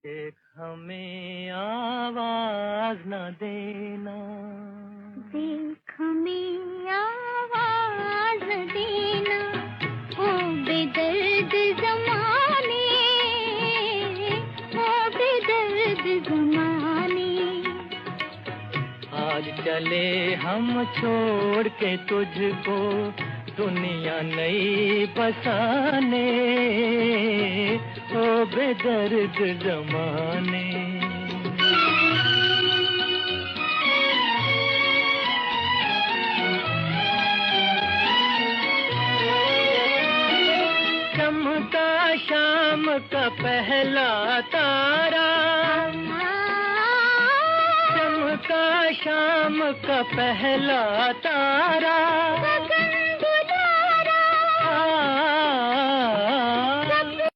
देख हमें आवाज न देना, देख हमें आवाज न देना, ओ बेदर्द ज़माने, ओ बेदर्द ज़माने। आज चले हम छोड़ के तुझको दुनिया नई बसाने, ओ बेदर्द ज़माने। चमका शाम का पहला तारा, चमका शाम का पहला तारा, गगन गुजारा,